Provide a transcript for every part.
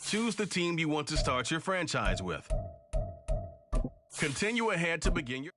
Choose the team you want to start your franchise with. Continue ahead to begin your...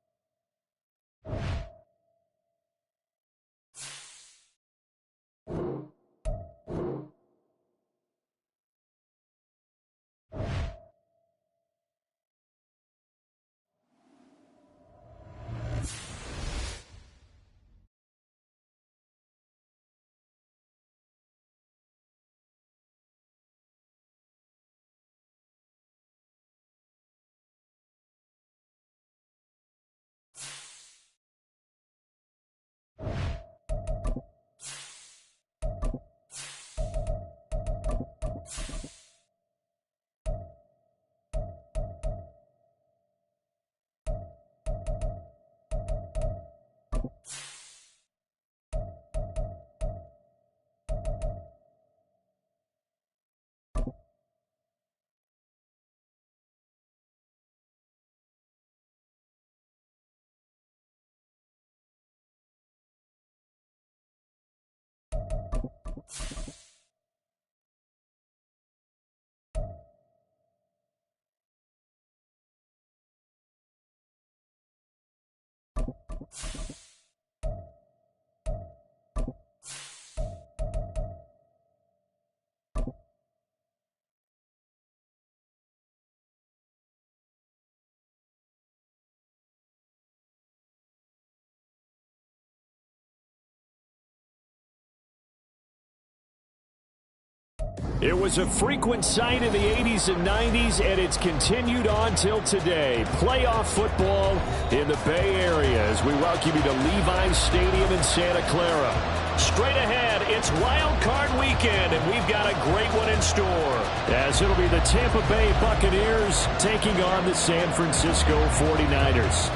It was a frequent sight in the 80s and 90s, and it's continued on till today. Playoff football in the Bay Area as we welcome you to Levi's Stadium in Santa Clara. Straight ahead, it's Wildcard weekend, and we've got a great one in store, as it'll be the Tampa Bay Buccaneers taking on the San Francisco 49ers.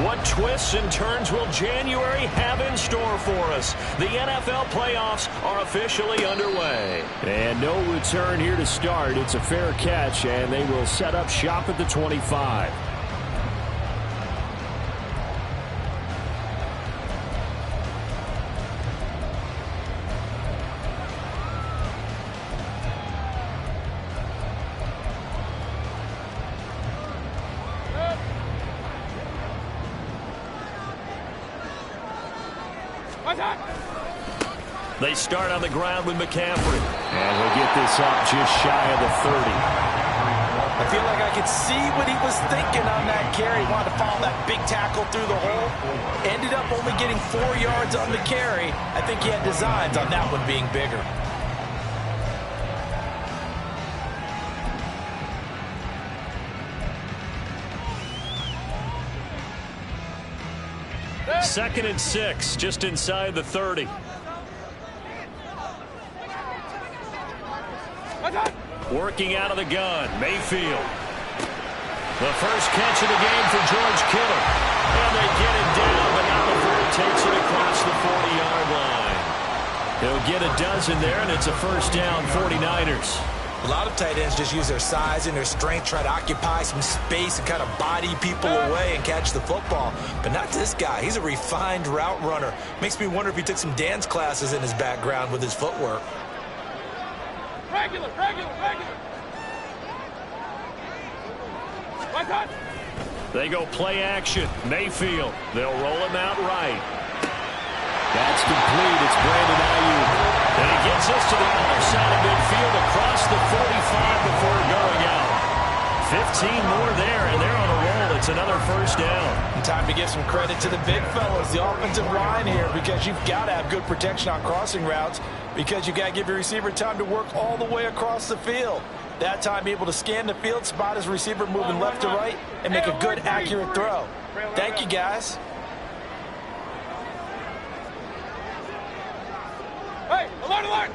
What twists and turns will January have in store for us? The NFL playoffs are officially underway. And no return here to start. It's a fair catch, and they will set up shop at the 25. They start on the ground with McCaffrey. And he'll get this up just shy of the 30. I feel like I could see what he was thinking on that carry. He wanted to follow that big tackle through the hole. Ended up only getting 4 yards on the carry. I think he had designs on that one being bigger. Second and 6, just inside the 30. Working out of the gun, Mayfield. The first catch of the game for George Kittle. And they get it down, but not before he takes it across the 40-yard line. He'll get a dozen there, and it's a first down, 49ers. A lot of tight ends just use their size and their strength, try to occupy some space and kind of body people away and catch the football. But not this guy. He's a refined route runner. Makes me wonder if he took some dance classes in his background with his footwork. Regular. They go play action. Mayfield. They'll roll him out right. That's complete. It's Brandon Ayuk. And he gets us to the other side of midfield across the 45 before going out. 15 more there, and they're on a roll. It's another first down. And time to give some credit to the big fellas, the offensive line here, because you've got to have good protection on crossing routes, because you've got to give your receiver time to work all the way across the field. That time, be able to scan the field, spot his receiver moving left to right, and make a good, accurate throw. Thank you, guys. Hey, alert!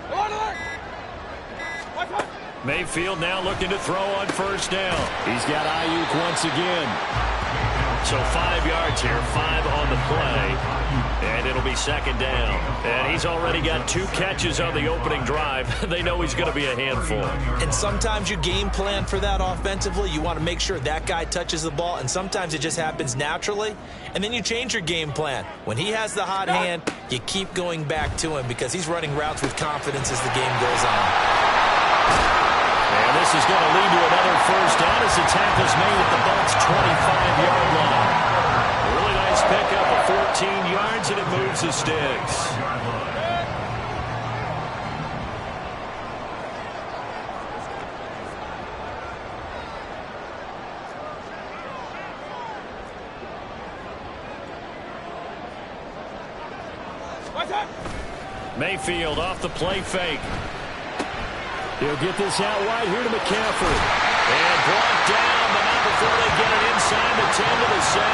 Mayfield now looking to throw on first down. He's got Ayuk once again. So 5 yards here, 5 on the play, and it'll be second down. And he's already got 2 catches on the opening drive. They know he's going to be a handful. And sometimes you game plan for that offensively. You want to make sure that guy touches the ball, and sometimes it just happens naturally. And then you change your game plan. When he has the hot hand, you keep going back to him because he's running routes with confidence as the game goes on. And this is going to lead to another first down as the tackle's made at the Bucks' 25-yard line. A really nice pickup of 14 yards, and it moves the sticks. Mayfield off the play fake. He'll get this out wide here to McCaffrey. And brought down, but not before they get it inside the 10 to the 7.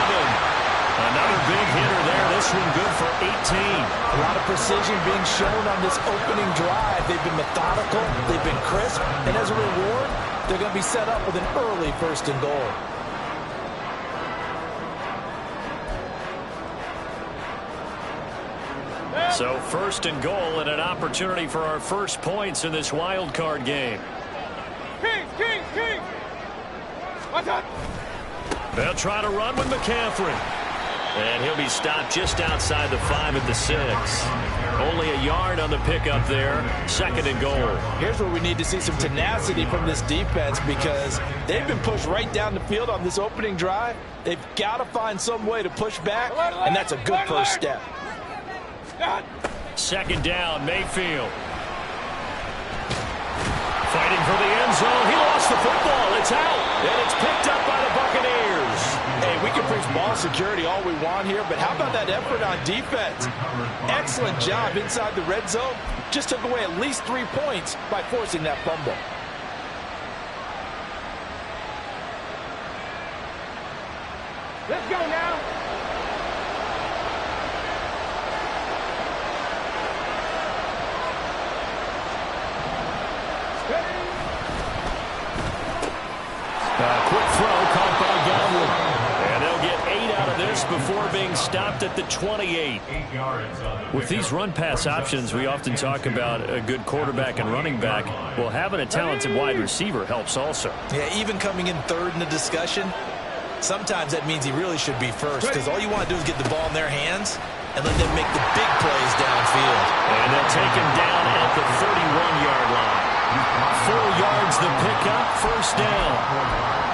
Another big hitter there. This one good for 18. A lot of precision being shown on this opening drive. They've been methodical. They've been crisp. And as a reward, they're going to be set up with an early first and goal. So first and goal and an opportunity for our first points in this wild card game. Kings! What's up? They'll try to run with McCaffrey. And he'll be stopped just outside the 5 at the 6. Only a yard on the pickup there. Second and goal. Here's where we need to see some tenacity from this defense because they've been pushed right down the field on this opening drive. They've got to find some way to push back, and that's a good first step. Second down, Mayfield. Fighting for the end zone. He lost the football. It's out. And it's picked up by the Buccaneers. Hey, we can preach ball security all we want here, but how about that effort on defense? Excellent job inside the red zone. Just took away at least 3 points by forcing that fumble. Let's go now. Quick throw caught by Godwin. And they'll get 8 out of this before being stopped at the 28. With these run-pass options, we often talk about a good quarterback and running back. Well, having a talented wide receiver helps also. Yeah, even coming in third in the discussion, sometimes that means he really should be first because all you want to do is get the ball in their hands and let them make the big plays downfield. And they'll take him down at the 31-yard line. 4 yards the pickup, first down.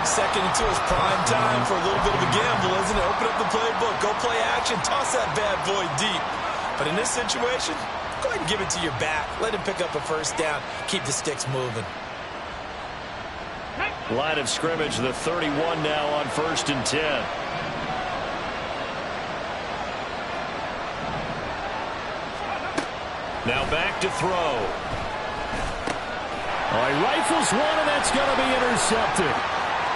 Second and 2 is prime time for a little bit of a gamble, isn't it? Open up the playbook, go play action, toss that bad boy deep. But in this situation, go ahead and give it to your back. Let him pick up a first down. Keep the sticks moving. Line of scrimmage, the 31 now on first and 10. Now back to throw. He rifles one, and that's going to be intercepted.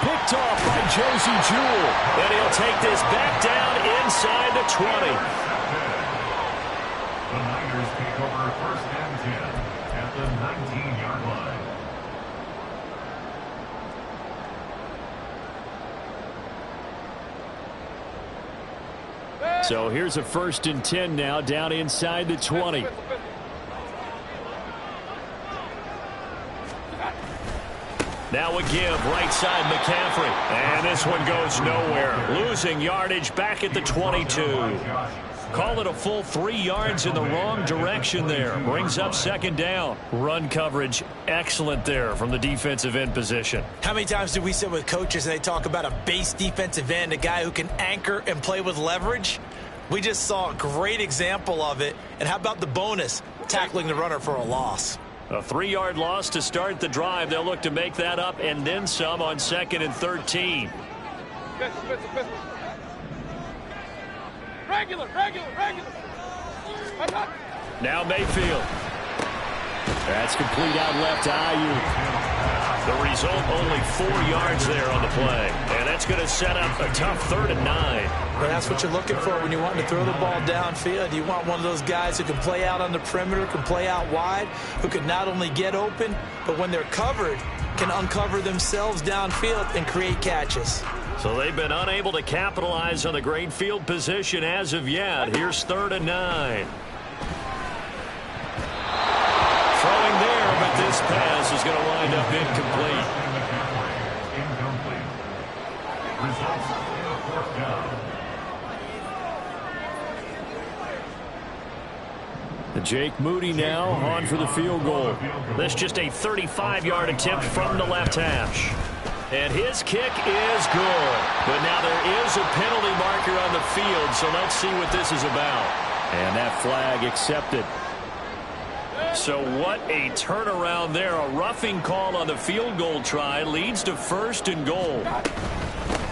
Picked off by Josie Jewell. And he'll take this back down inside the 20. The Niners take over first and 10 at the 19-yard line. So here's a first and 10 now down inside the 20. Now a give, right side McCaffrey. And this one goes nowhere. Losing yardage back at the 22. Call it a full 3 yards in the wrong direction there. Brings up second down. Run coverage, excellent there from the defensive end position. How many times do we sit with coaches and they talk about a base defensive end, a guy who can anchor and play with leverage? We just saw a great example of it. And how about the bonus? Tackling the runner for a loss. A 3-yard loss to start the drive. They'll look to make that up and then some on second and 13. Regular. Now Mayfield. That's complete out left to Ayuk. The result, only 4 yards there on the play. And that's going to set up a tough 3rd and 9. Well, that's what you're looking for when you want to throw the ball downfield. You want one of those guys who can play out on the perimeter, can play out wide, who can not only get open, but when they're covered, can uncover themselves downfield and create catches. So they've been unable to capitalize on the great field position as of yet. Here's 3rd and 9. Throwing there, but this pass is going to wind up incomplete. Incomplete. Results in a 4th down. Jake Moody now on for the field goal. This just a 35-yard attempt from the left hash. And his kick is good. But now there is a penalty marker on the field, so let's see what this is about. And that flag accepted. So what a turnaround there. A roughing call on the field goal try leads to 1st and goal.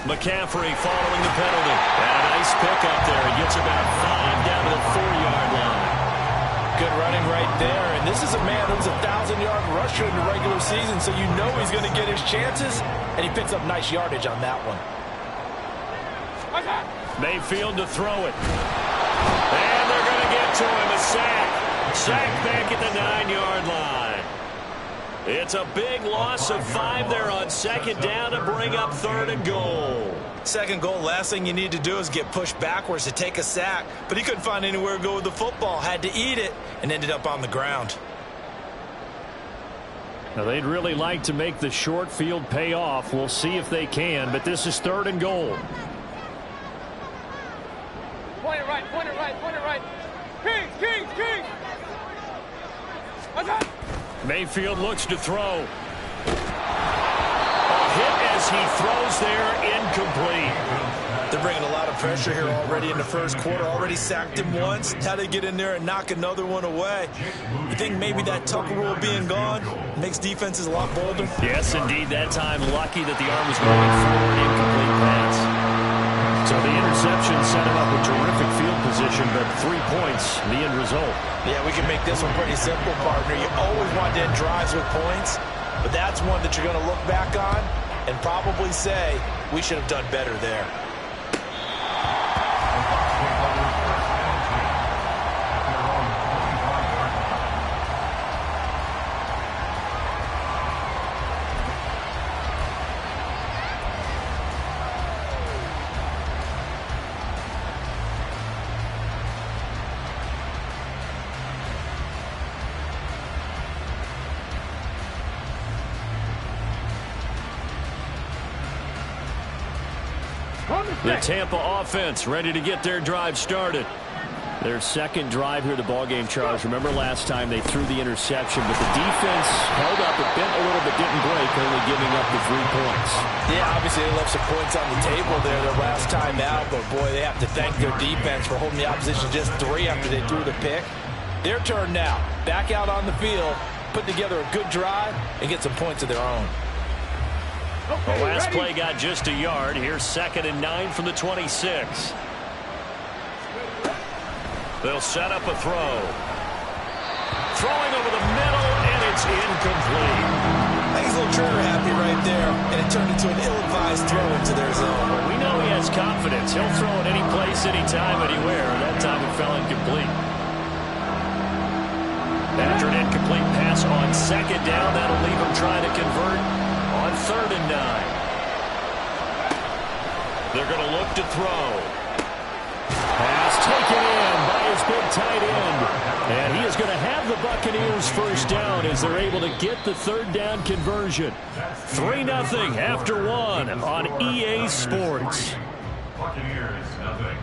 McCaffrey following the penalty. And a nice pickup there. He gets about 5 down to the 4-yard line. Good running right there. And this is a man who's a 1,000-yard rusher in the regular season, so you know he's going to get his chances. And he picks up nice yardage on that one. Mayfield to throw it. And they're going to get to him. A sack. Sack back at the 9-yard line. It's a big loss of 5 there on 2nd down to bring up 3rd and goal. 2nd goal, last thing you need to do is get pushed backwards to take a sack. But he couldn't find anywhere to go with the football. Had to eat it and ended up on the ground. Now they'd really like to make the short field pay off. We'll see if they can, but this is 3rd and goal. Point it right, point it right, point it right. Kings, Kings, Kings. Mayfield looks to throw. A hit as he throws there, incomplete. They're bringing a lot of pressure here already in the 1st quarter. Already sacked him once. How to get in there and knock another one away. You think maybe that Tucker rule being gone makes defenses a lot bolder? Yes, indeed. That time, lucky that the arm was going forward, incomplete pass. So the interception set him up with terrific field position, but 3 points, the end result. Yeah, we can make this one pretty simple, partner. You always want to end drives with points, but that's one that you're going to look back on and probably say, we should have done better there. The Tampa offense ready to get their drive started. Their 2nd drive here, the ballgame, Charles. Remember last time they threw the interception, but the defense held up. It bent a little, but didn't break, only giving up the 3 points. Yeah, obviously they left some points on the table there their last time out, but boy, they have to thank their defense for holding the opposition just 3 after they threw the pick. Their turn now. Back out on the field, put together a good drive, and get some points of their own. The last play got just a yard. Here's 2nd and 9 from the 26. They'll set up a throw. Throwing over the middle, and it's incomplete. I think he's a little trigger happy right there, and it turned into an ill-advised throw into their zone. Well, we know he has confidence. He'll throw it any place, anytime, anywhere. That time it fell incomplete. After an incomplete pass on 2nd down, that'll leave him trying to convert on 3rd and 9. They're going to look to throw. Pass taken in by his big tight end. And he is going to have the Buccaneers 1st down as they're able to get the 3rd down conversion. 3-0 after 1 on EA Sports. Buccaneers, nothing.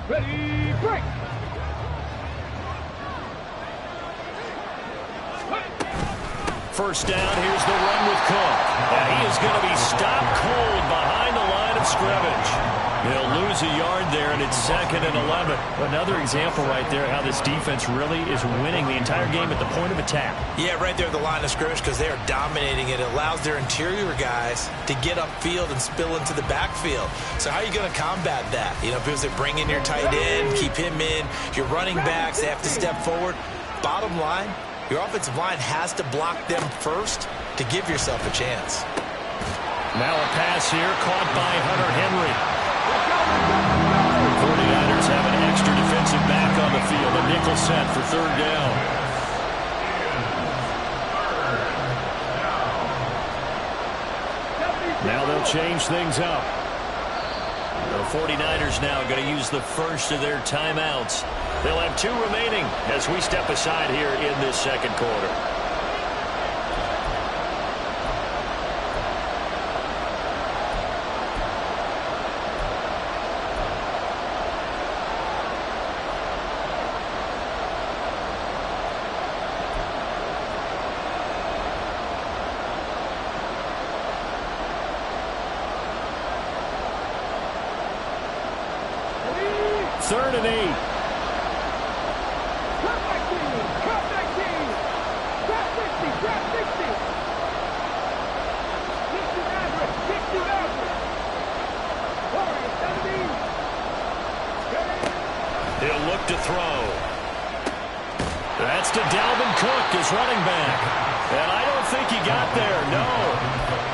Ready, break. First down, here's the run with Cook. And he is going to be stopped cold behind the line of scrimmage. He'll lose a yard there, and it's 2nd and 11. Another example right there how this defense really is winning the entire game at the point of attack. Yeah, right there at the line of scrimmage because they are dominating it. It allows their interior guys to get upfield and spill into the backfield. So how are you going to combat that? You know, because they bring in your tight end, keep him in. Your running backs, they have to step forward. Bottom line, Your offensive line has to block them first to give yourself a chance. Now a pass here caught by Hunter Henry. 49ers have an extra defensive back on the field. A nickel set for third down. Now they'll change things up. The 49ers now going to use the first of their timeouts. They'll have 2 remaining as we step aside here in this second quarter. Third and 8. Drop 19. Drop 19. Drop 60. Drop 60. 60 average. 60 average. Warriors 17. He'll look to throw. That's to Dalvin Cook, his running back. And I don't think he got there, no.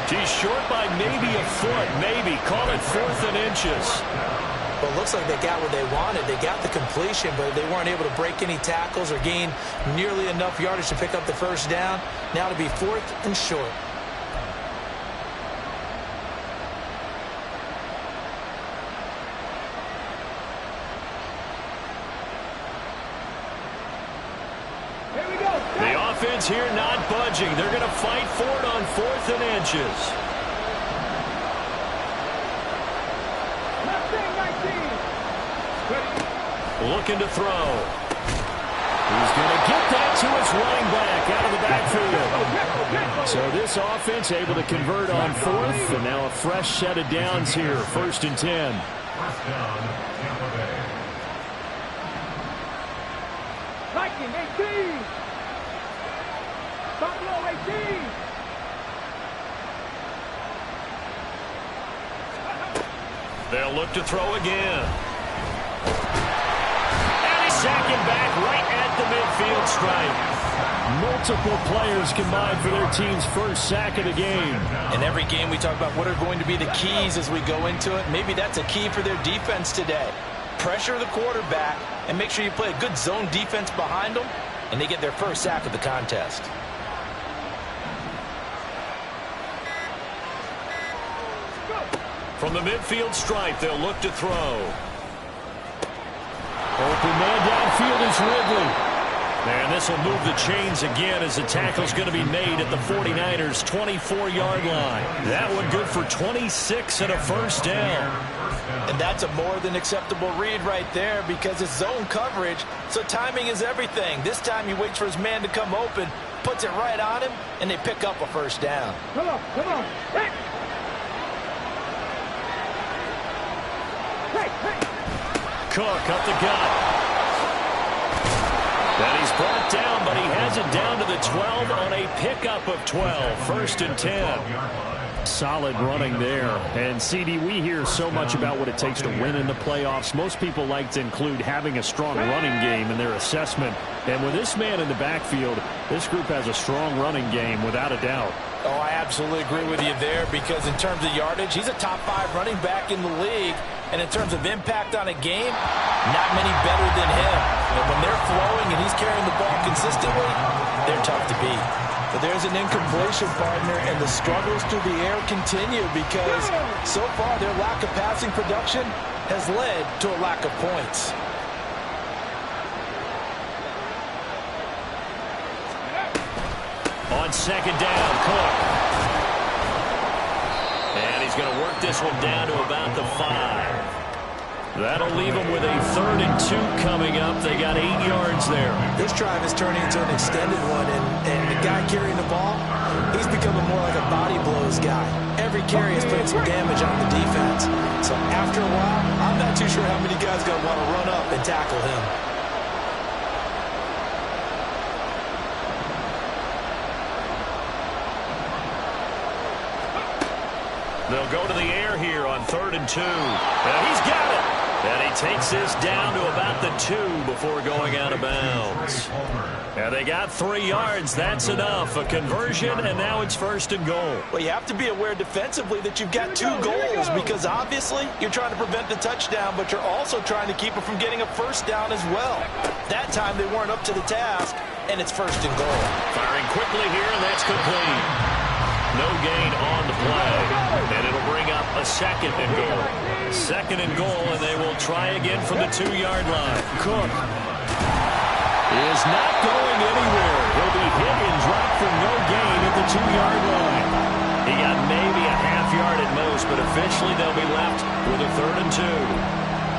He's short by maybe a foot, maybe. Call it 4th and inches. Well, it looks like they got what they wanted. They got the completion, but they weren't able to break any tackles or gain nearly enough yardage to pick up the first down. Now to be 4th and short. Here we go. The offense here not budging. They're going to fight for it on 4th and inches. Looking to throw. He's going to get that to his running back out of the backfield. So this offense able to convert on 4th, and now a fresh set of downs here, 1st and 10. First down, Tampa Bay. Viking 18. Buffalo 18. They'll look to throw again. Second back right at the midfield stripe. Multiple players combined for their team's first sack of the game. In every game we talk about what are going to be the keys as we go into it. Maybe that's a key for their defense today. Pressure the quarterback and make sure you play a good zone defense behind them, and they get their first sack of the contest. From the midfield stripe, they'll look to throw. Open man downfield is Ridley. And this will move the chains again as the tackle's going to be made at the 49ers' 24-yard line. That one good for 26 and a first down. And that's a more than acceptable read right there because it's zone coverage, so timing is everything. This time he waits for his man to come open, puts it right on him, and they pick up a first down. Come on, come on. Hey! Hey, hey! Cook up the gut. And he's brought down, but he has it down to the 12 on a pickup of 12. 1st and 10. Solid running there. And, CD, we hear so much about what it takes to win in the playoffs. Most people like to include having a strong running game in their assessment. And with this man in the backfield, this group has a strong running game without a doubt. Oh, I absolutely agree with you there because in terms of yardage, he's a top 5 running back in the league. And in terms of impact on a game, not many better than him. And when they're flowing and he's carrying the ball consistently, they're tough to beat. But there's an incompletion, partner, and the struggles through the air continue because so far their lack of passing production has led to a lack of points. On second down, Cook. And he's going to work this one down to about the 5. That'll leave them with a 3rd and 2 coming up. They got 8 yards there. This drive is turning into an extended one, and the guy carrying the ball, he's becoming more like a body blows guy. Every carry is putting some damage on the defense. So after a while, I'm not too sure how many guys going to want to run up and tackle him. They'll go to the air here on 3rd and 2. And he's got it. And he takes this down to about the 2 before going out of bounds. And they got 3 yards. That's enough. A conversion, and now it's 1st and goal. Well, you have to be aware defensively that you've got 2 goals because obviously you're trying to prevent the touchdown, but you're also trying to keep it from getting a 1st down as well. That time they weren't up to the task, and it's 1st and goal. Firing quickly here, and that's complete. No gain on the play, and it'll bring up a 2nd and goal. 2nd and goal, and they will try again from the 2-yard line. Cook is not going anywhere. He'll be hit and dropped for no gain at the 2-yard line. He got maybe a half yard at most, but officially they'll be left with a 3rd and 2.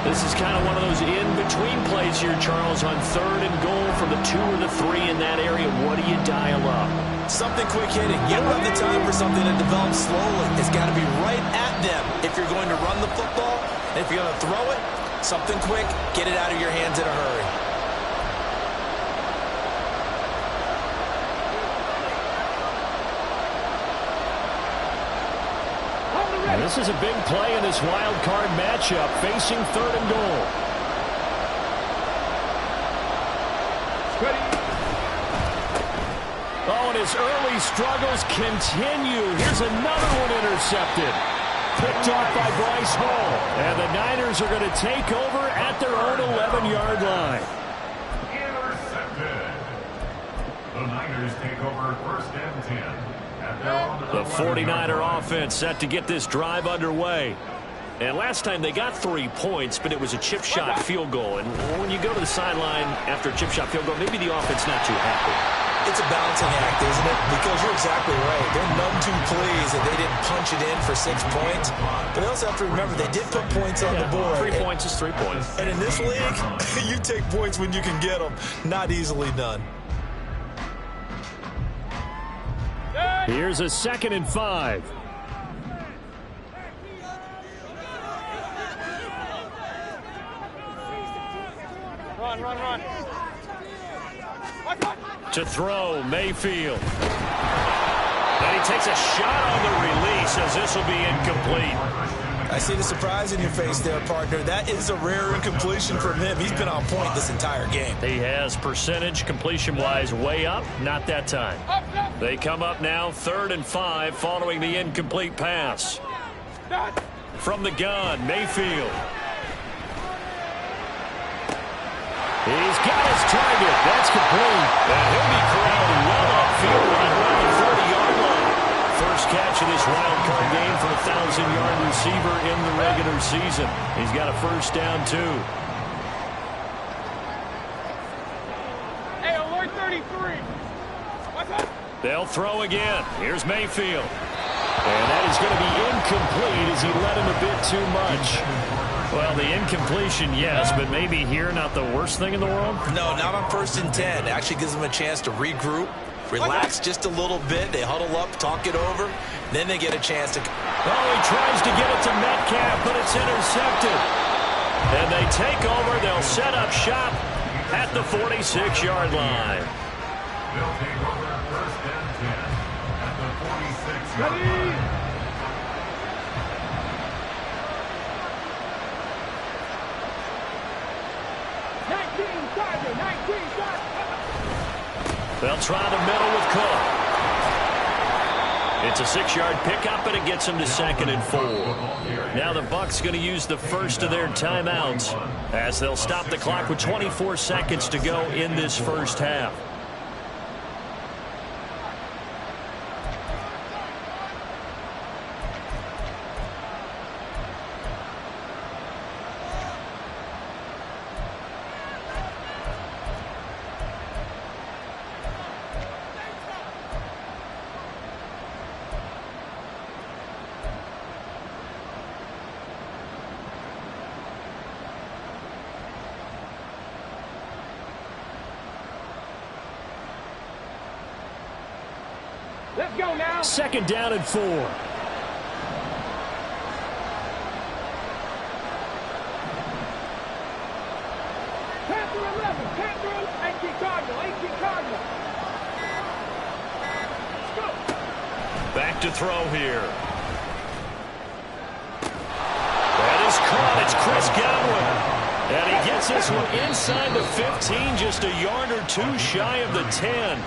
This is kind of one of those in-between plays here, Charles, on 3rd and goal from the 2 or the 3 in that area. What do you dial up? Something quick hitting. You don't have the time for something that develops slowly. It's got to be right at them if you're going to run the football. And if you're going to throw it, something quick, get it out of your hands in a hurry. And this is a big play in this wild card matchup, facing 3rd and goal. Oh, and his early struggles continue. Here's another one intercepted. Picked off by Bryce Hall. And the Niners are going to take over at their own 11-yard line. Intercepted. The Niners take over 1st and 10. The 49er offense set to get this drive underway. And last time they got 3 points, but it was a chip shot field goal. And when you go to the sideline after a chip shot field goal, maybe the offense not too happy. It's a balancing act, isn't it? Because you're exactly right. They're none too pleased that they didn't punch it in for 6 points. But they also have to remember they did put points on the board. 3 points is 3 points. And in this league, you take points when you can get them. Not easily done. Here's a 2nd and 5. Run. To throw, Mayfield. And he takes a shot on the release as this will be incomplete. I see the surprise in your face there, partner. That is a rare incompletion from him. He's been on point this entire game. He has percentage completion-wise way up, not that time. They come up now 3rd and 5 following the incomplete pass. From the gun, Mayfield. He's got his target. That's complete. And he'll be corralled well upfield right around the 40-yard line. First catch of this wild card game for a 1,000-yard receiver in the regular season. He's got a 1st down, too. Hey, alert 33. They'll throw again. Here's Mayfield. And that is going to be incomplete as he led him a bit too much. Well, the incompletion, yes, but maybe here not the worst thing in the world? No, not on 1st and 10. It actually gives them a chance to regroup, relax just a little bit. They huddle up, talk it over. Then they get a chance to... Oh, he tries to get it to Metcalf, but it's intercepted. And they take over. They'll set up shop at the 46-yard line. They'll take over 1st and 10 at the 46-yard line. They'll try the middle with Cook. It's a 6-yard pickup, and it gets them to 2nd and 4. Now the Bucks going to use the first of their timeouts as they'll stop the clock with 24 seconds to go in this first half. Let's go now. 2nd down and 4. Panther 11, Panther 18 Cardinal. Let's go. Back to throw here. That is caught. it's Chris Godwin. And he gets this one inside the 15, just a yard or two shy of the 10.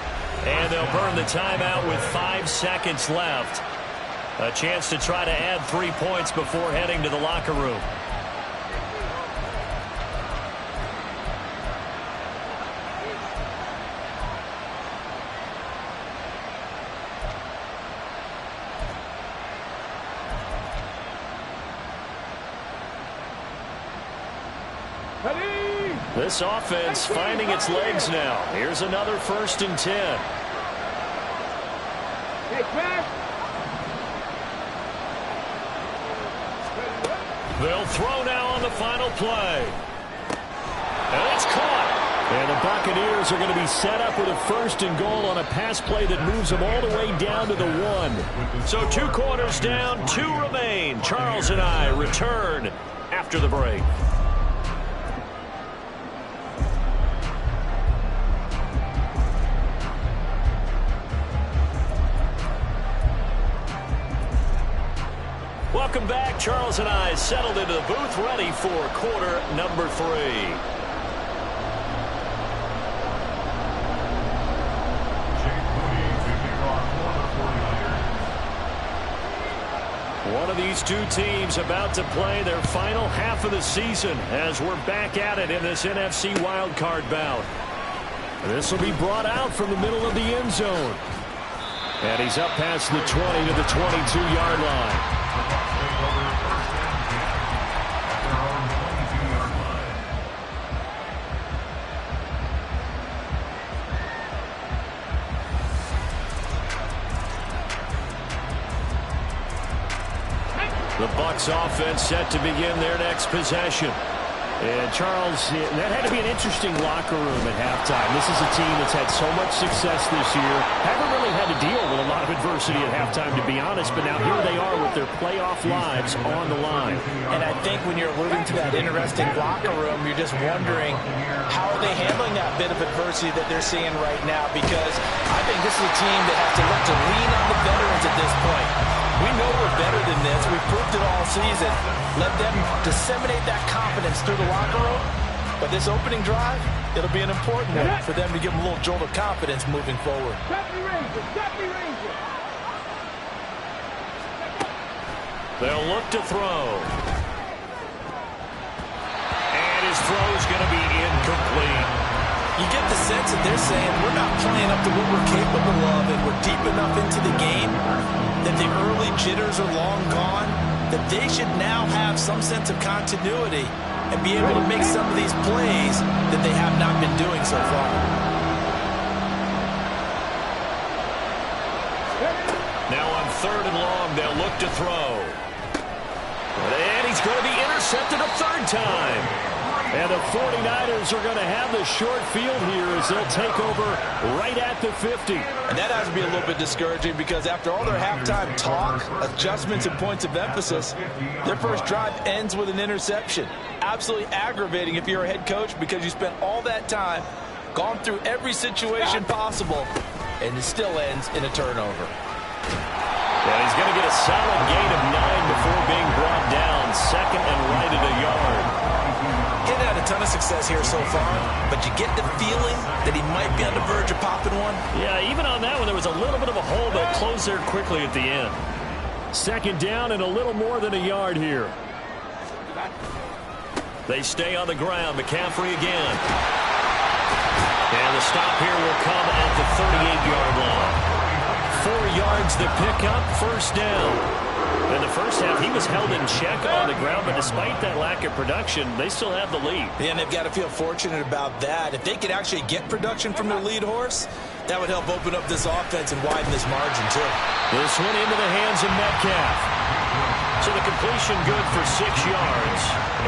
And they'll burn the timeout with 5 seconds left. A chance to try to add 3 points before heading to the locker room. This offense finding its legs now. Here's another 1st and 10. They'll throw now on the final play. And it's caught. And the Buccaneers are going to be set up with a 1st and goal on a pass play that moves them all the way down to the 1. So 2 quarters down, 2 remain. Charles and I return after the break. Welcome back. Charles and I settled into the booth, ready for quarter number 3. One of these 2 teams about to play their final half of the season as we're back at it in this NFC Wildcard bout. This will be brought out from the middle of the end zone. And he's up past the 20 to the 22-yard line. The Bucks offense set to begin their next possession. And Charles, that had to be an interesting locker room at halftime. This is a team that's had so much success this year. Haven't really had to deal with a lot of adversity at halftime, to be honest. But now here they are with their playoff lives on the line. And I think when you're alluding to that interesting locker room, you're just wondering how are they handling that bit of adversity that they're seeing right now? Because I think this is a team that has to look to lean on the veterans at this point. We know we're better than this. We've proved it all season. Let them disseminate that confidence through the locker room. But this opening drive, it'll be an important one for them to give them a little jolt of confidence moving forward. They'll look to throw. And his throw's going to be incomplete. You get the sense that they're saying we're not playing up to what we're capable of, and we're deep enough into the game that the early jitters are long gone, that they should now have some sense of continuity and be able to make some of these plays that they have not been doing so far. Now on 3rd and long, they'll look to throw. And he's going to be intercepted a 3rd time. And the 49ers are going to have the short field here as they'll take over right at the 50. And that has to be a little bit discouraging because after all their halftime talk, adjustments, and points of emphasis, their first drive ends with an interception. Absolutely aggravating if you're a head coach because you spent all that time, gone through every situation possible, and it still ends in a turnover. And he's going to get a solid gain of 9 before being brought down. 2nd and right at a yard. He's had a ton of success here so far, but you get the feeling that he might be on the verge of popping one. Yeah, even on that one, there was a little bit of a hole, but it closed there quickly at the end. 2nd down and a little more than a yard here. They stay on the ground. McCaffrey again. And the stop here will come at the 38-yard line. 4 yards the pickup, 1st down. In the first half, he was held in check on the ground, but despite that lack of production, they still have the lead. Yeah, and they've got to feel fortunate about that. If they could actually get production from their lead horse, that would help open up this offense and widen this margin, too. This one into the hands of Metcalf. So the completion good for 6 yards,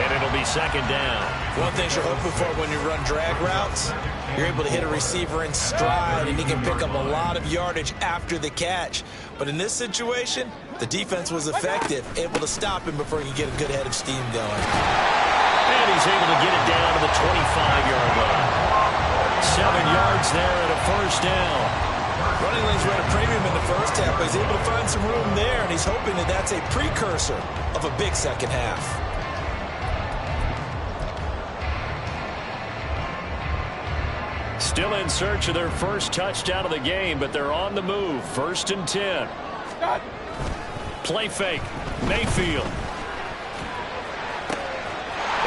and it'll be 2nd down. One thing you're hoping for when you run drag routes, you're able to hit a receiver in stride, and he can pick up a lot of yardage after the catch. But in this situation, the defense was effective, able to stop him before he could get a good head of steam going. And he's able to get it down to the 25-yard line. 7 yards there at a 1st down. Running lanes were at a premium in the first half, but he's able to find some room there, and he's hoping that that's a precursor of a big second half. Still in search of their first touchdown of the game, but they're on the move. 1st and 10. Play fake. Mayfield.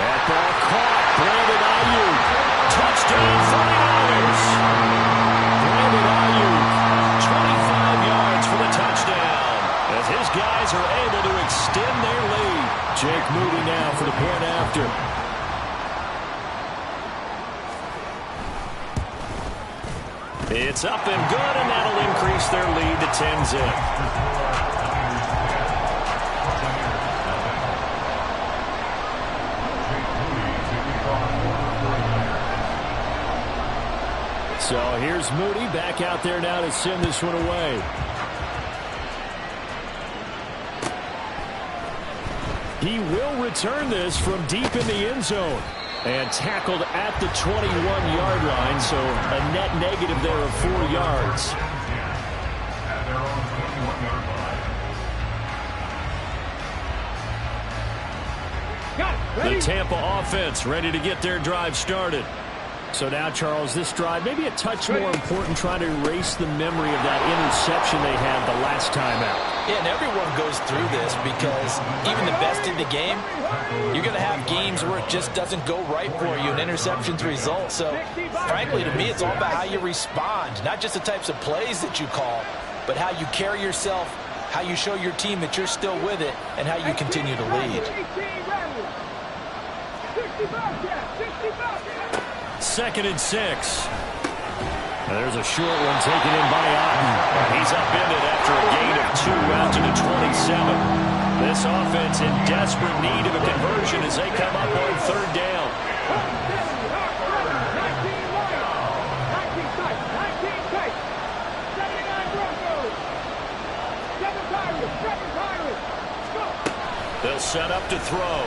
That ball caught. Brandon Ayuk. Touchdown 49ers. Brandon Ayuk. 25 yards for the touchdown. As his guys are able to extend their lead. Jake Moody now for the point after. It's up and good, and that'll increase their lead to 10-zip. So here's Moody back out there now to send this one away. He will return this from deep in the end zone. And tackled at the 21-yard line, so a net negative there of 4 yards. The Tampa offense ready to get their drive started. So now, Charles, this drive maybe a touch more important, trying to erase the memory of that interception they had the last time out. Yeah, and everyone goes through this because even the best in the game, you're going to have games where it just doesn't go right for you, and interceptions result. So, frankly, to me, it's all about how you respond, not just the types of plays that you call, but how you carry yourself, how you show your team that you're still with it, and how you continue to lead. 2nd and 6. There's a short one taken in by Otten. He's upended after a gain of 2 out to the 27. This offense in desperate need of a conversion as they come up on 3rd down. They'll set up to throw.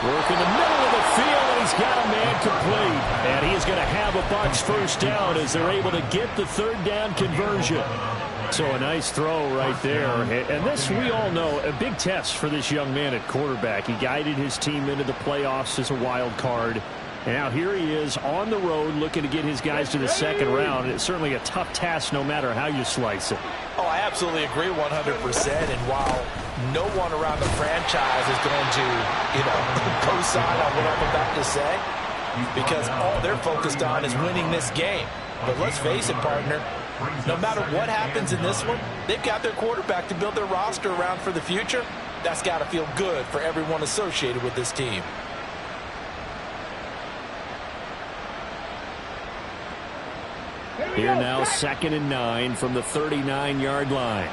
Work in the middle of the field, and he's got a man complete. And he is going to have a Bucks first down as they're able to get the 3rd down conversion. So a nice throw right there. And this, we all know, a big test for this young man at quarterback. He guided his team into the playoffs as a wild card. And now here he is on the road looking to get his guys to the 2nd round. It's certainly a tough task no matter how you slice it. Oh, I absolutely agree 100%. And while no one around the franchise is going to, co-sign on what I'm about to say, because all they're focused on is winning this game. But let's face it, partner, no matter what happens in this one, they've got their quarterback to build their roster around for the future. That's got to feel good for everyone associated with this team. Here now, 2nd and 9 from the 39-yard line.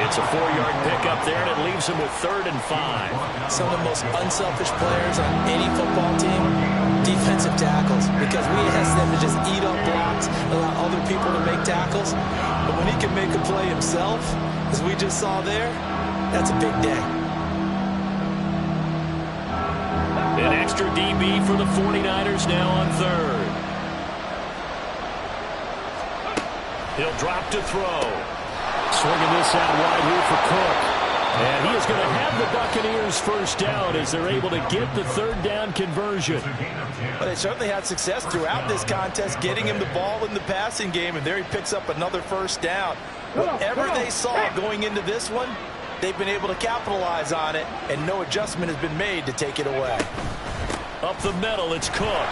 It's a 4-yard pickup there, and it leaves him with 3rd and 5. Some of the most unselfish players on any football team, defensive tackles, because we ask them to just eat up blocks, allow other people to make tackles. But when he can make a play himself, as we just saw there, that's a big day. An extra DB for the 49ers now on 3rd. He'll drop to throw. Swinging this out wide here for Cook. And he is going to have the Buccaneers first down as they're able to get the 3rd down conversion. But they certainly had success throughout this contest, getting him the ball in the passing game, and there he picks up another first down. Whatever they saw going into this one, they've been able to capitalize on it, and no adjustment has been made to take it away. Up the middle, it's Cook.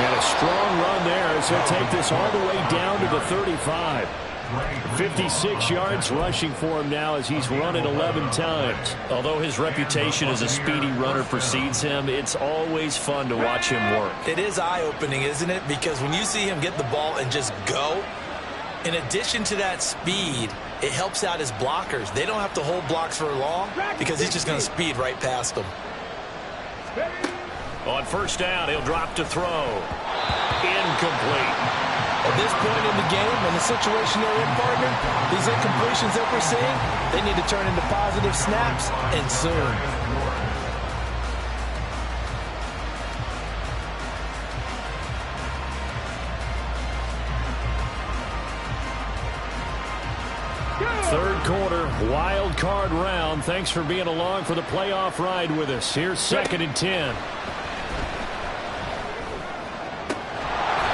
And a strong run there as he'll take this all the way down to the 35. 56 yards rushing for him now as he's run it 11 times. Although his reputation as a speedy runner precedes him, it's always fun to watch him work. It is eye-opening, isn't it? Because when you see him get the ball and just go, in addition to that speed, it helps out his blockers. They don't have to hold blocks for long because he's just going to speed right past them. On first down, he'll drop to throw. Incomplete. At this point in the game, in the situation they're in, partner, these incompletions that we're seeing, they need to turn into positive snaps, and soon. Third quarter, wild card round. Thanks for being along for the playoff ride with us. Here's 2nd and 10.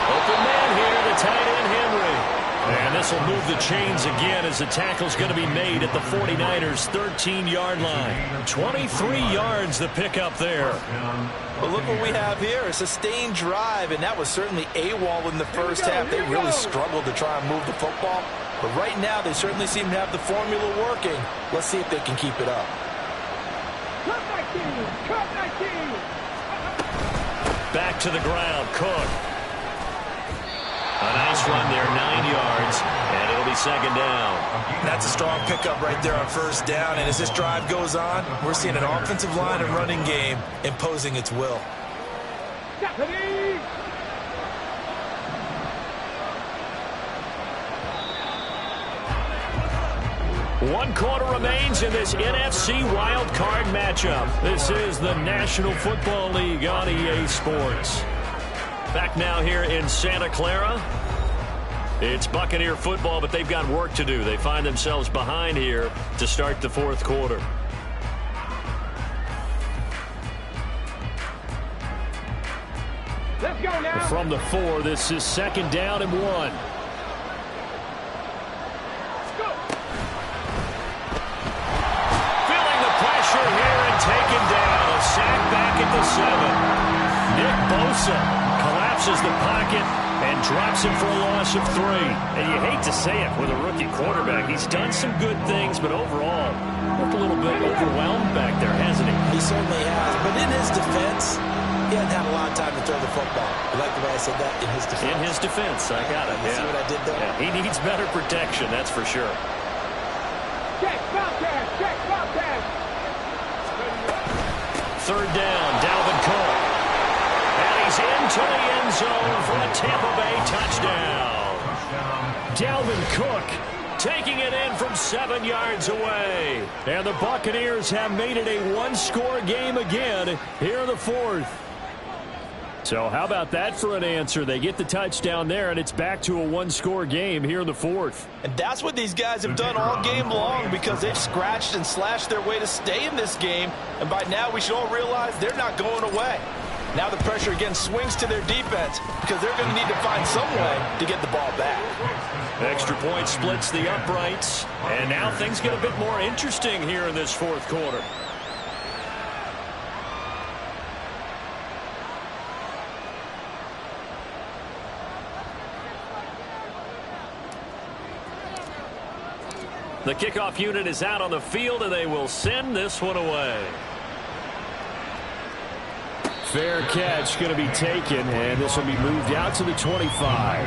Open man here, the tight end Henry. And this will move the chains again as the tackle's going to be made at the 49ers' 13-yard line. 23 yards the pickup there. But look what we have here, a sustained drive, and that was certainly AWOL in the first half. They really struggled to try and move the football. But right now, they certainly seem to have the formula working. Let's see if they can keep it up. Cut 19! Cut 19! Back to the ground, Cook. A nice run there, 9 yards, and it'll be 2nd down. That's a strong pickup right there on 1st down, and as this drive goes on, we're seeing an offensive line and running game imposing its will. Deputy! One quarter remains in this NFC wildcard matchup. This is the National Football League on EA Sports. Back now here in Santa Clara. It's Buccaneer football, but they've got work to do. They find themselves behind here to start the 4th quarter. Let's go now. From the 4, this is 2nd down and 1. Go. Feeling the pressure here and taken down. A sack back at the 7. Nick Bosa collapses the pocket and drops him for a loss of 3. And you hate to say it with a rookie quarterback. He's done some good things, but overall, looked a little bit overwhelmed back there, hasn't he? He certainly has, but in his defense, he hasn't had a lot of time to throw the football. You like the way I said that? In his defense. In his defense, I got it. You see what I did there? Yeah, he needs better protection, that's for sure. Check, Bobcat! Check, Bobcat! 3rd down, Dalvin Cook. And he's into the end zone for a Tampa Bay touchdown. Dalvin Cook taking it in from 7 yards away. And the Buccaneers have made it a one-score game again here in the 4th. So how about that for an answer? They get the touchdown there, and it's back to a one-score game here in the 4th. And that's what these guys have done all game long because they've scratched and slashed their way to stay in this game. And by now, we should all realize they're not going away. Now the pressure again swings to their defense because they're going to need to find some way to get the ball back. Extra point splits the uprights, and now things get a bit more interesting here in this 4th quarter. The kickoff unit is out on the field, and they will send this one away. Fair catch going to be taken, and this will be moved out to the 25.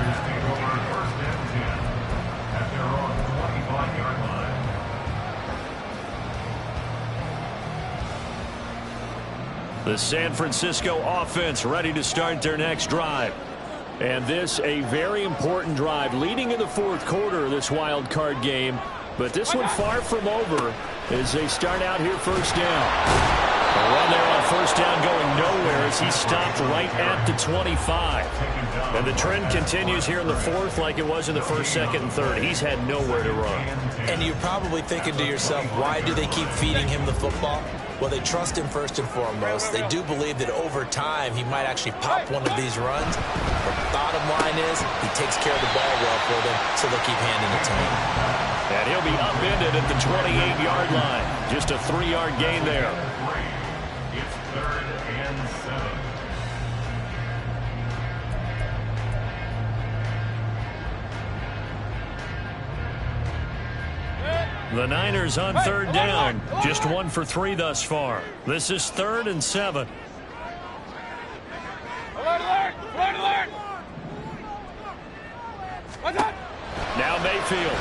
The San Francisco offense ready to start their next drive. And this a very important drive leading in the 4th quarter of this wild card game. But this one far from over as they start out here 1st down. A run there on 1st down going nowhere as he stopped right at the 25. And the trend continues here in the 4th like it was in the 1st, 2nd, and 3rd. He's had nowhere to run. And you're probably thinking to yourself, why do they keep feeding him the football? Well, they trust him first and foremost. They do believe that over time he might actually pop one of these runs. But the bottom line is he takes care of the ball well for them, so they'll keep handing it to him. And he'll be upended at the 28-yard line. Just a 3-yard gain there. It's 3rd and 7. The Niners on 3rd down. Just 1 for 3 thus far. This is 3rd and 7. Alert, alert! Alert, alert! What's up? Now Mayfield.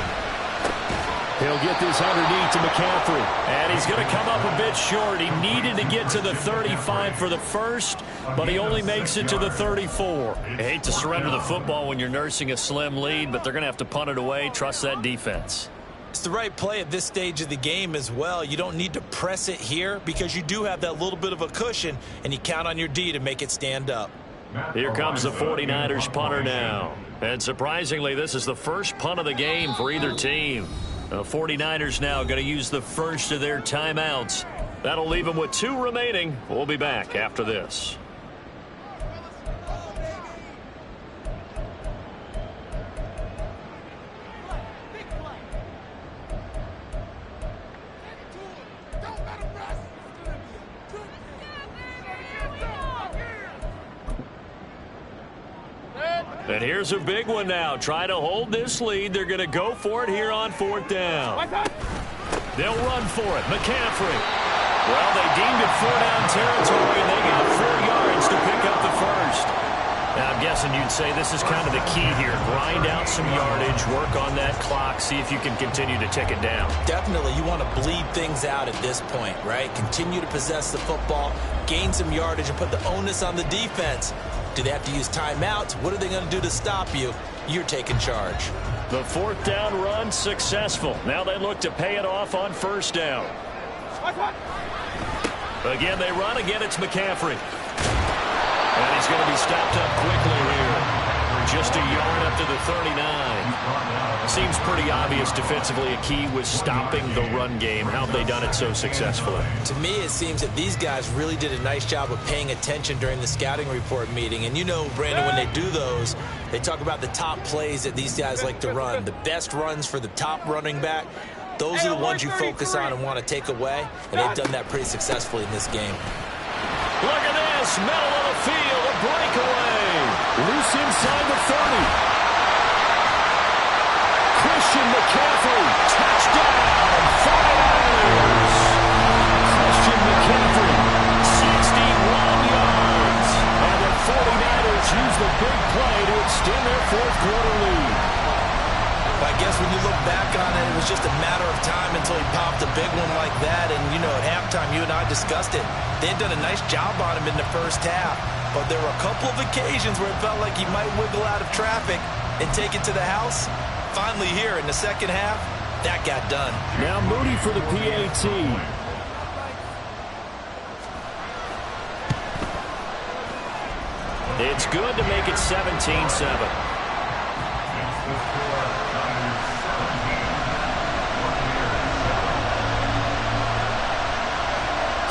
He'll get this underneath to McCaffrey. And he's going to come up a bit short. He needed to get to the 35 for the first, but he only makes it to the 34. I hate to surrender the football when you're nursing a slim lead, but they're going to have to punt it away. Trust that defense. It's the right play at this stage of the game as well. You don't need to press it here because you do have that little bit of a cushion, and you count on your D to make it stand up. Here comes the 49ers punter now. And surprisingly, this is the first punt of the game for either team. The 49ers now going to use the first of their timeouts. That'll leave them with 2 remaining. We'll be back after this. And here's a big one now. Try to hold this lead. They're going to go for it here on 4th down. They'll run for it. McCaffrey. Well, they deemed it 4-down territory, and they got 4 yards to pick up the first. Now, I'm guessing you'd say this is kind of the key here. Grind out some yardage, work on that clock, see if you can continue to tick it down. Definitely, you want to bleed things out at this point, right? Continue to possess the football, gain some yardage, and put the onus on the defense. Do they have to use timeouts? What are they going to do to stop you? You're taking charge. The 4th down run successful. Now they look to pay it off on 1st down. Again, they run. Again, it's McCaffrey. And he's going to be stopped up quickly here. Just a yard up to the 39. Seems pretty obvious defensively a key was stopping the run game. How have they done it so successfully? To me, it seems that these guys really did a nice job of paying attention during the scouting report meeting. And you know, Brandon, when they do those, they talk about the top plays that these guys like to run. The best runs for the top running back. Those are the ones you focus on and want to take away. And they've done that pretty successfully in this game. Look at this. Middle of the field. A breakaway. Loose inside the 30. Christian McCaffrey. Touchdown. 49ers. Christian McCaffrey. 61 yards. And the 49ers use the big play to extend their 4th quarter lead. I guess when you look back on it, it was just a matter of time until he popped a big one like that. And, you know, at halftime, you and I discussed it. They had done a nice job on him in the first half. But there were a couple of occasions where it felt like he might wiggle out of traffic and take it to the house. Finally here in the second half, that got done. Now Moody for the PAT. It's good to make it 17-7.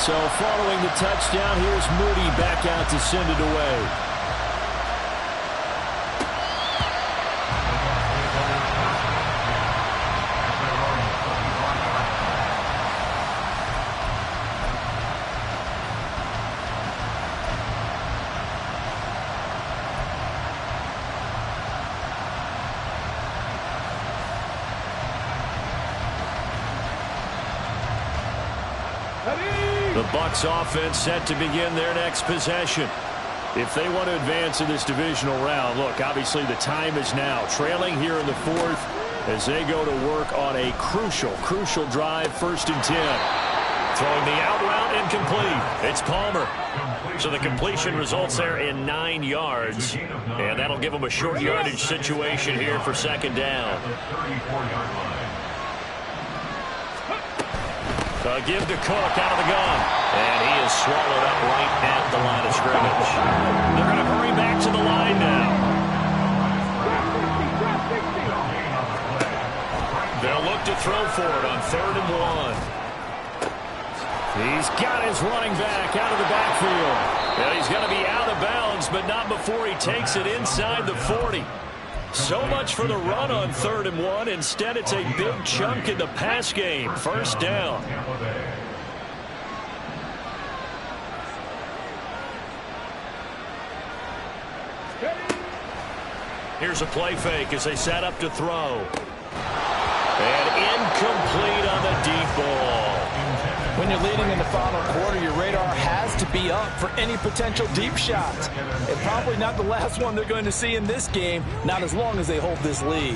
So following the touchdown, here's Moody back out to send it away. The Bucks offense set to begin their next possession. If they want to advance in this divisional round, look, obviously the time is now. Trailing here in the 4th as they go to work on a crucial drive, 1st and 10. Throwing the out route incomplete. It's Palmer. So the completion results there in 9 yards. And that'll give them a short yardage situation here for 2nd down. Give to Cook out of the gun. And he is swallowed up right at the line of scrimmage. They're going to hurry back to the line now. They'll look to throw for it on 3rd and 1. He's got his running back out of the backfield. Well, he's going to be out of bounds, but not before he takes it inside the 40. So much for the run on 3rd and 1. Instead, it's a big chunk in the pass game. 1st down. Here's a play fake as they set up to throw. And incomplete on the deep ball. When you're leading in the final quarter, your radar has to be up for any potential deep shots. And probably not the last one they're going to see in this game, not as long as they hold this lead.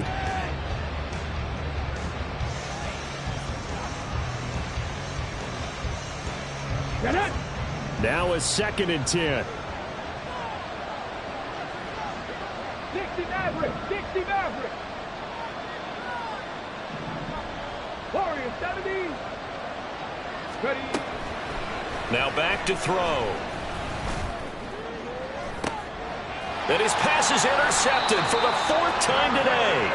Now a 2nd and 10. Dixie Maverick. Warriors 70. Ready. Now back to throw. And his pass is intercepted for the 4th time today.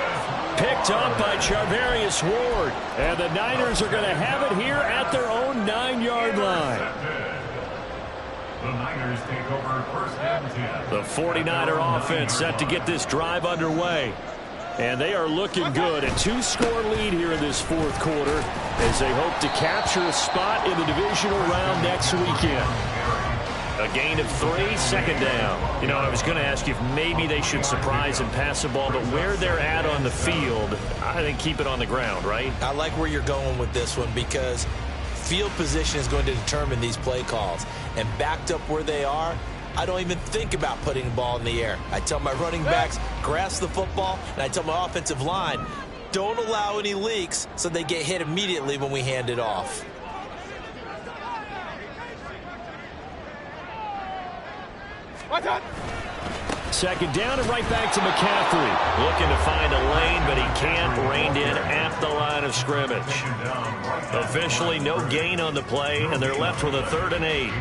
picked up by Charvarius Ward. And the Niners are going to have it here at their own 9-yard line. The Niners take over first and 10. The 49er offense set to get this drive underway. And they are looking good. A 2-score lead here in this fourth quarter as they hope to capture a spot in the divisional round next weekend. A gain of 3, second down. You know, I was going to ask you if maybe they should surprise and pass the ball, but where they're at on the field, I think keep it on the ground, right? I like where you're going with this one because field position is going to determine these play calls. And backed up where they are, I don't even think about putting the ball in the air. I tell my running backs, grasp the football, and I tell my offensive line, don't allow any leaks so they get hit immediately when we hand it off. Second down and right back to McCaffrey. Looking to find a lane, but he can't. Reined in at the line of scrimmage. Officially no gain on the play, and they're left with a 3rd and 8.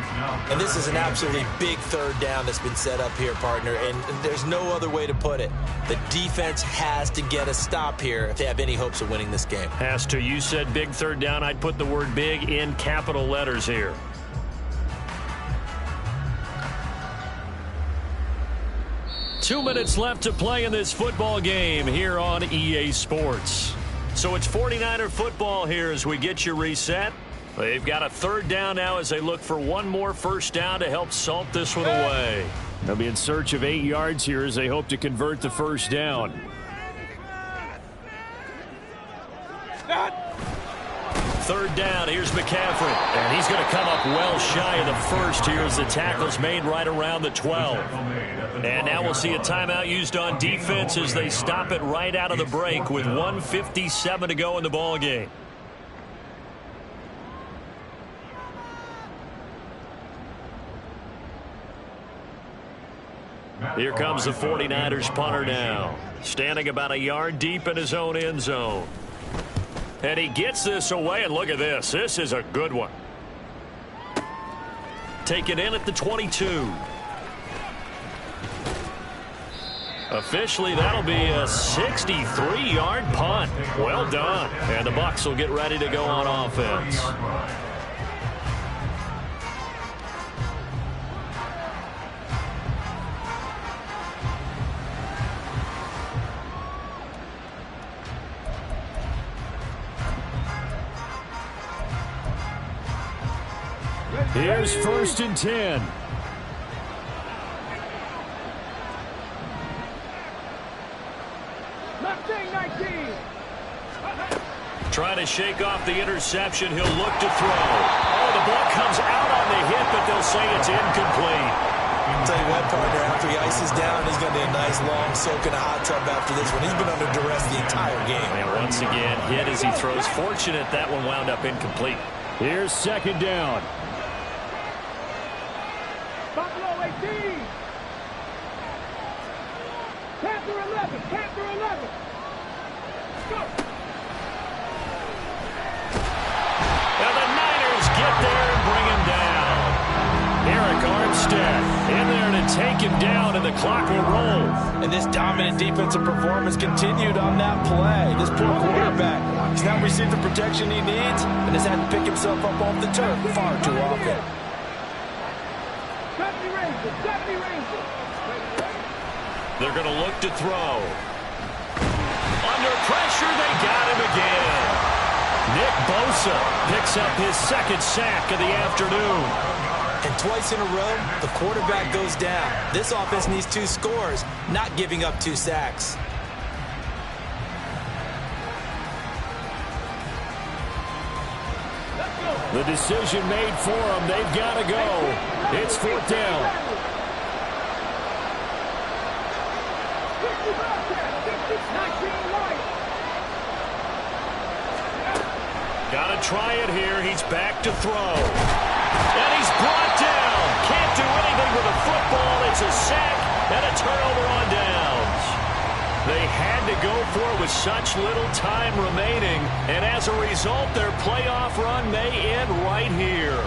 And this is an absolutely big third down that's been set up here, partner, and there's no other way to put it. The defense has to get a stop here if they have any hopes of winning this game. Has to. You said big third down. I'd put the word big in capital letters here. Two minutes left to play in this football game here on EA Sports. So it's 49er football here as we get you reset. They've got a 3rd down now as they look for one more first down to help salt this one away. They'll be in search of 8 yards here as they hope to convert the first down. Third down, here's McCaffrey. And he's going to come up well shy of the first here as the tackle's made right around the 12. And now we'll see a timeout used on defense as they stop it right out of the break with 1:57 to go in the ball game. Here comes the 49ers punter now. Standing about a yard deep in his own end zone. And he gets this away, and look at this. This is a good one. Taken in at the 22. Officially, that'll be a 63-yard punt. Well done. And the Bucks will get ready to go on offense. Here's 1st and 10. Trying to shake off the interception. He'll look to throw. Oh, the ball comes out on the hit, but they'll say it's incomplete. I'll tell you what, partner, after he ices down, he's going to be a nice long soak in a hot tub after this one. He's been under duress the entire game. And once again, hit as he throws. Fortunate that one wound up incomplete. Here's 2nd down. Buffalo 18. Panther 11. Panther 11. Go. And the Niners get there and bring him down. Eric Armstead in there to take him down, and the clock will roll. And this dominant defensive performance continued on that play. This poor quarterback has now received the protection he needs and has had to pick himself up off the turf far too often. They're going to look to throw. Under pressure, they got him again. Nick Bosa picks up his 2nd sack of the afternoon. And twice in a row, the quarterback goes down. This offense needs 2 scores, not giving up 2 sacks. The decision made for them. They've got to go. It's 4th down. Got to try it here. He's back to throw. And he's brought down. Can't do anything with a football. It's a sack and a turnover on downs. They had to go for it with such little time remaining. And as a result, their playoff run may end right here.